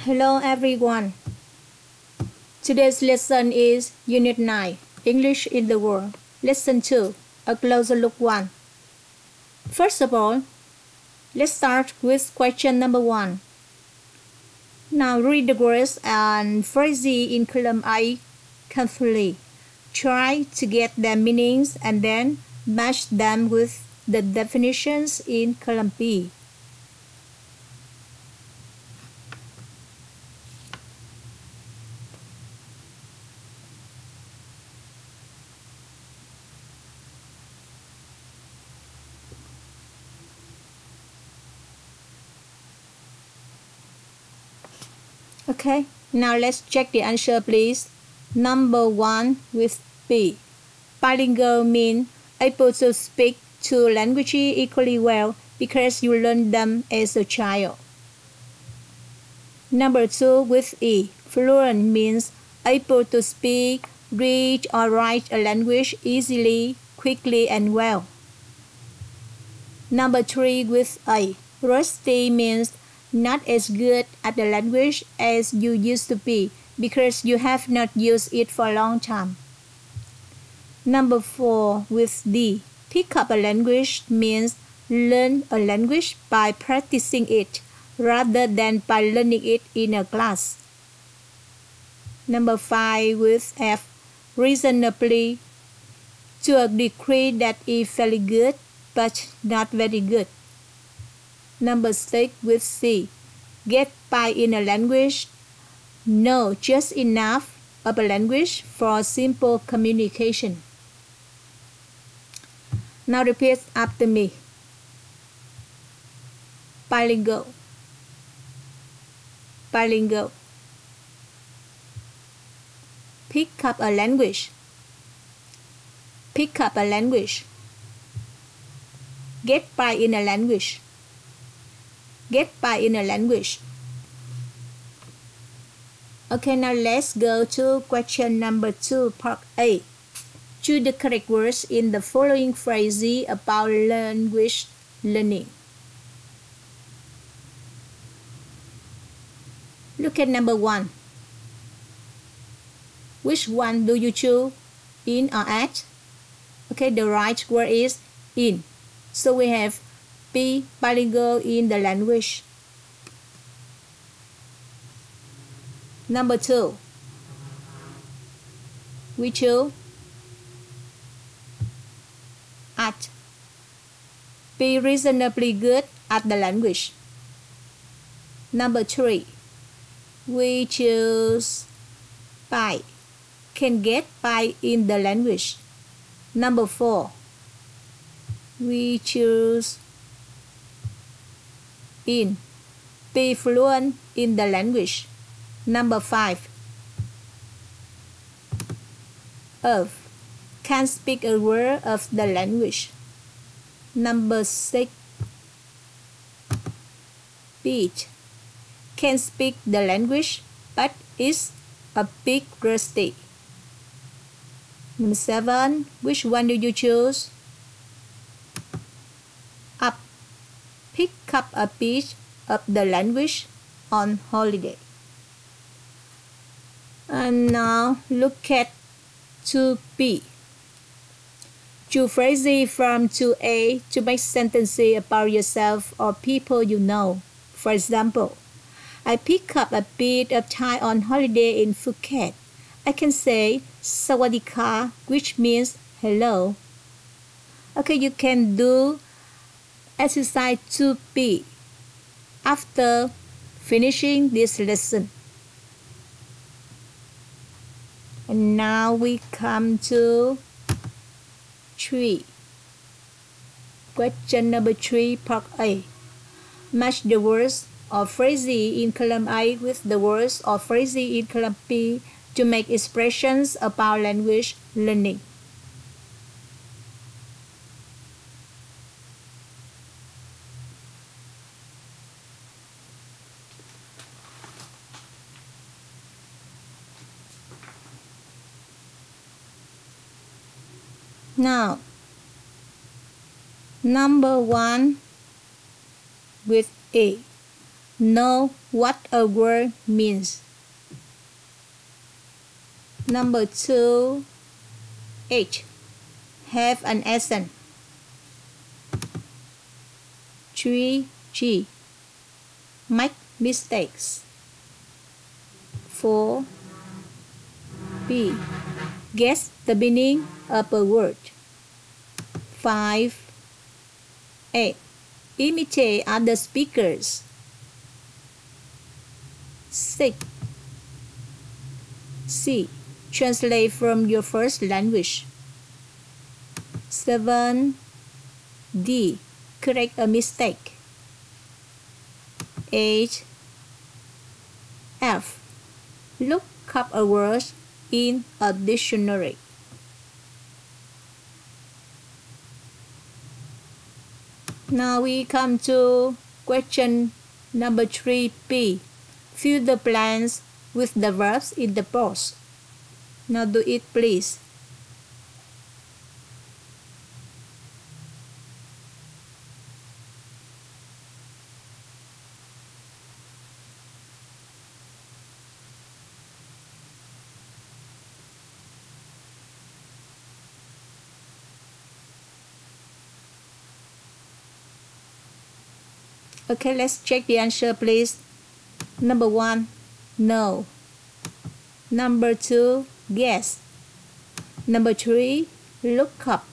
Hello everyone. Today's lesson is Unit 9, English in the World. Lesson 2, a closer look 1. First of all, let's start with question number 1. Now read the words and phrases in column A carefully. Try to get their meanings and then match them with the definitions in column B. Okay, now let's check the answer, please. Number 1 with B. Bilingual means able to speak two languages equally well because you learned them as a child. Number 2 with E. Fluent means able to speak, read, or write a language easily, quickly, and well. Number 3 with A. Rusty means not as good at the language as you used to be because you have not used it for a long time. Number 4 with D. Pick up a language means learn a language by practicing it rather than by learning it in a class. Number 5 with F. Reasonably, to a degree that is very good but not very good. Number 6 with C. Get by in a language. Know just enough of a language for simple communication. Now repeat after me. Bilingual. Bilingual. Pick up a language. Pick up a language. Get by in a language. Get by in a language. Okay, now let's go to question number 2, part A. Choose the correct words in the following phrases about language learning. Look at number 1. Which one do you choose? In or at? Okay, the right word is in. So we have be bilingual in the language. Number 2. We choose at. Be reasonably good at the language. Number 3. We choose by. Can get by in the language. Number 4. We choose in. Be fluent in the language. Number 5. Of. Can speak a word of the language. Number 6. Beat. Can speak the language but is a bit rusty. Number 7. Which one do you choose? Up. Pick up a bit of the language on holiday. And now look at 2B. Choose phrases from 2A to make sentences about yourself or people you know. For example, I pick up a bit of Thai on holiday in Phuket. I can say Sawadika, which means hello. Okay, you can do exercise 2B after finishing this lesson. And now we come to 3. Question number 3, part A. Match the words or phrases in column A with the words or phrases in column B to make expressions about language learning. Now, number 1 with A. Know what a word means. Number 2, H. Have an accent. 3, G. Make mistakes. 4, B. Guess the meaning of a word. 5, A. Imitate other speakers. 6, C. Translate from your first language. 7, D. Correct a mistake. 8, F. Look up a word in a dictionary. Now we come to question number 3B. Fill the blanks with the verbs in the box. Now do it, please. Okay, let's check the answer, please. Number 1, no. Number 2, guess. Number 3, look up.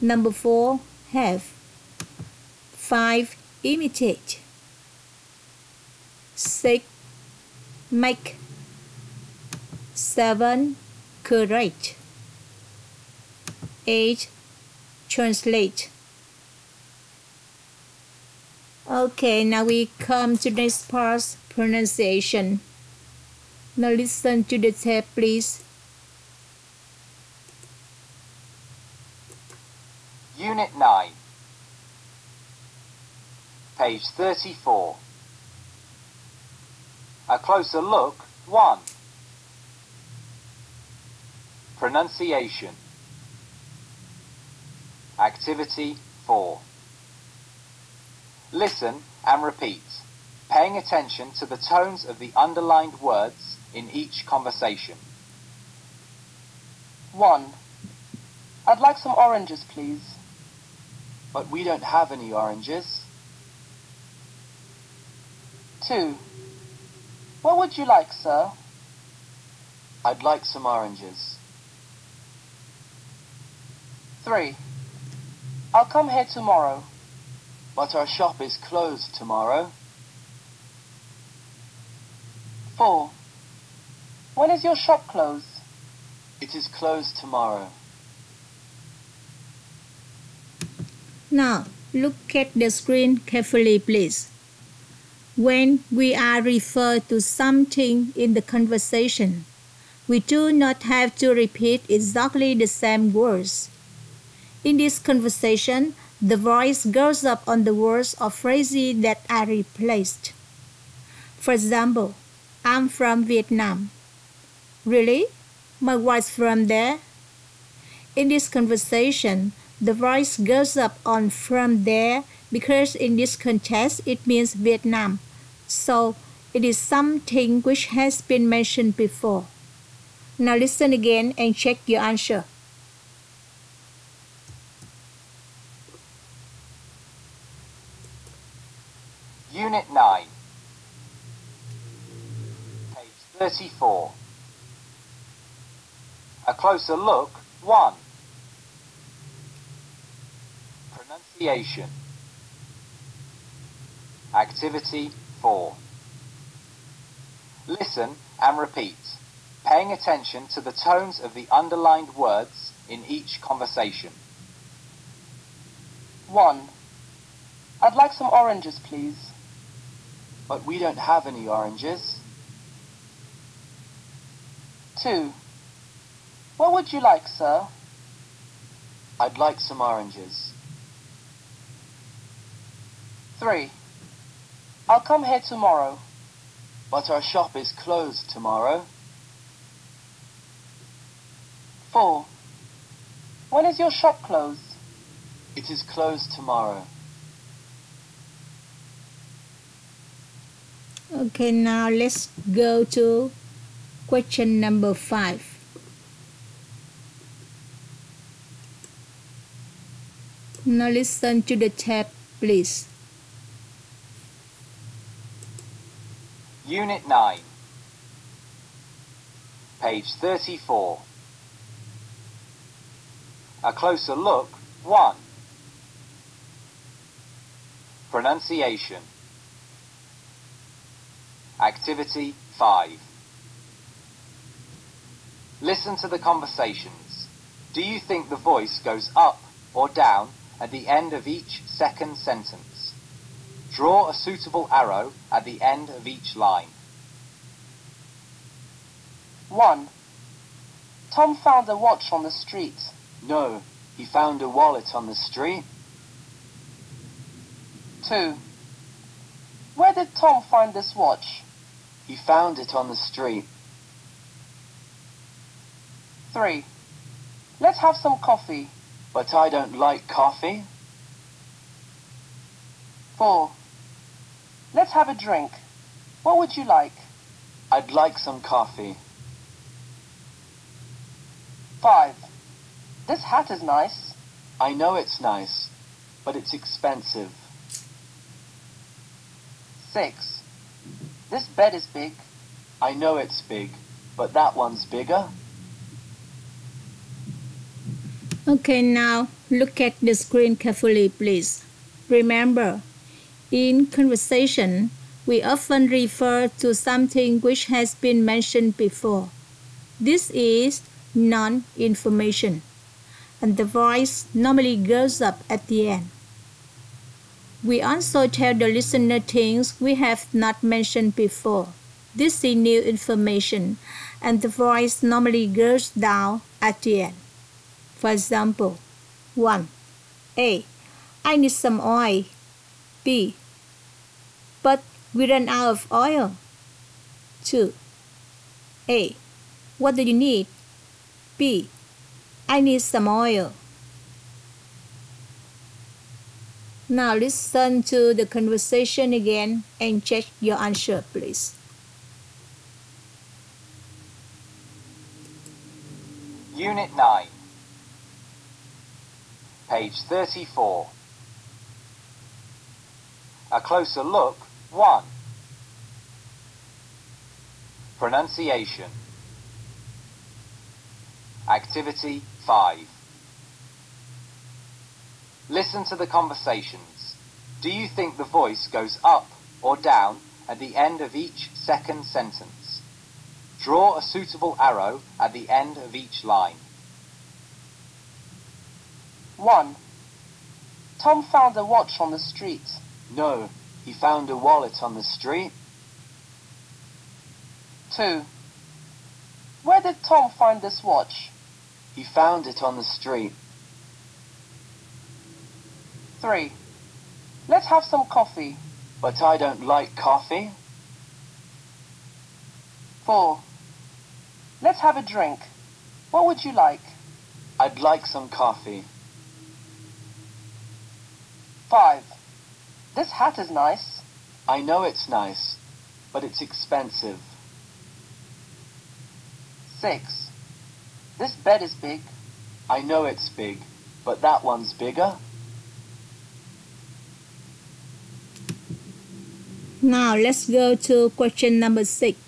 Number 4, have. 5, imitate. 6, make. 7, correct. 8, translate. Okay, now we come to next part, pronunciation. Now listen to the tape, please. Unit 9, page 34. A closer look, 1. Pronunciation. Activity 4. Listen and repeat, paying attention to the tones of the underlined words in each conversation. 1. I'd like some oranges, please. But we don't have any oranges. 2. What would you like, sir? I'd like some oranges. 3. I'll come here tomorrow. But our shop is closed tomorrow. 4. When is your shop closed? It is closed tomorrow. Now, look at the screen carefully, please. When we are referred to something in the conversation, we do not have to repeat exactly the same words. In this conversation, the voice goes up on the words or phrases that are replaced. For example, I'm from Vietnam. Really? My wife's from there? In this conversation, the voice goes up on from there because in this context it means Vietnam. So it is something which has been mentioned before. Now listen again and check your answer. Unit 9, page 34. A closer look, 1. Pronunciation. Activity 4. Listen and repeat, paying attention to the tones of the underlined words in each conversation. 1. I'd like some oranges, please. But we don't have any oranges. 2. What would you like, sir? I'd like some oranges. 3. I'll come here tomorrow. But our shop is closed tomorrow. 4. When is your shop closed? It is closed tomorrow. Okay, now let's go to question number 5. Now listen to the tape, please. Unit 9, page 34. A closer look, 1. Pronunciation. Activity 5. Listen to the conversations. Do you think the voice goes up or down at the end of each second sentence? Draw a suitable arrow at the end of each line. 1. Tom found a watch on the street. No, he found a wallet on the street. 2. Where did Tom find this watch? He found it on the street. 3. Let's have some coffee. But I don't like coffee. 4. Let's have a drink. What would you like? I'd like some coffee. 5. This hat is nice. I know it's nice, but it's expensive. 6. This bed is big. I know it's big, but that one's bigger. Okay, now look at the screen carefully, please. Remember, in conversation, we often refer to something which has been mentioned before. This is non-information, and the voice normally goes up at the end. We also tell the listener things we have not mentioned before. This is new information, and the voice normally goes down at the end. For example, 1. A. I need some oil. B. But we ran out of oil. 2. A. What do you need? B. I need some oil. Now listen to the conversation again and check your answer, please. Unit 9, page 34. A closer look, 1. Pronunciation. Activity 5. Listen to the conversations. Do you think the voice goes up or down at the end of each second sentence? Draw a suitable arrow at the end of each line. 1. Tom found a watch on the street. No, he found a wallet on the street. 2. Where did Tom find this watch? He found it on the street. 3. Let's have some coffee. But I don't like coffee. 4. Let's have a drink. What would you like? I'd like some coffee. 5. This hat is nice. I know it's nice, but it's expensive. 6. This bed is big. I know it's big, but that one's bigger. Now let's go to question number 6.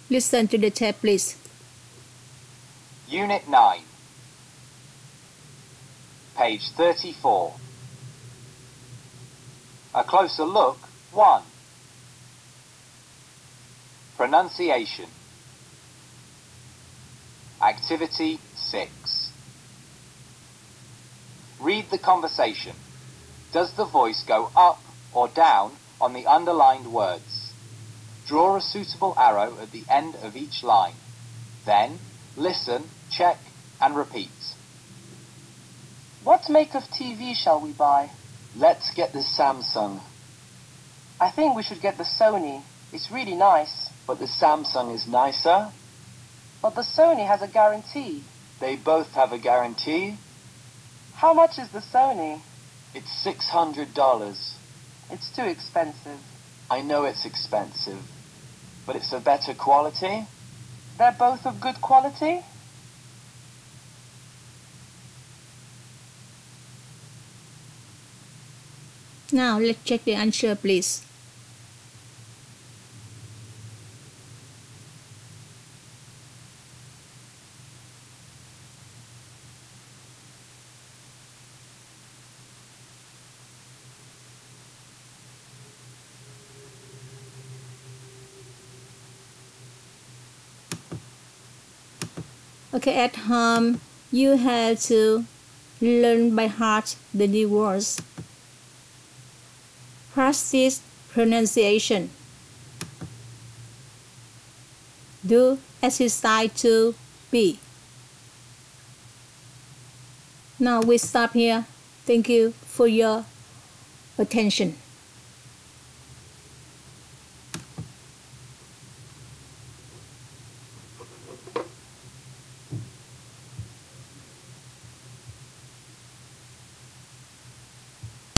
Listen to the tape, please. Unit 9, page 34. A closer look, 1. Pronunciation. Activity 6. Read the conversation. Does the voice go up or down on the underlined words? Draw a suitable arrow at the end of each line. Then, listen, check, and repeat. What make of TV shall we buy? Let's get the Samsung. I think we should get the Sony. It's really nice. But the Samsung is nicer. But the Sony has a guarantee. They both have a guarantee. How much is the Sony? It's $600. It's too expensive. I know it's expensive, but it's of better quality. They're both of good quality? Now let's check the answer, please. Okay, at home, you have to learn by heart the new words. Practice pronunciation. Do exercise to be. Now we stop here. Thank you for your attention.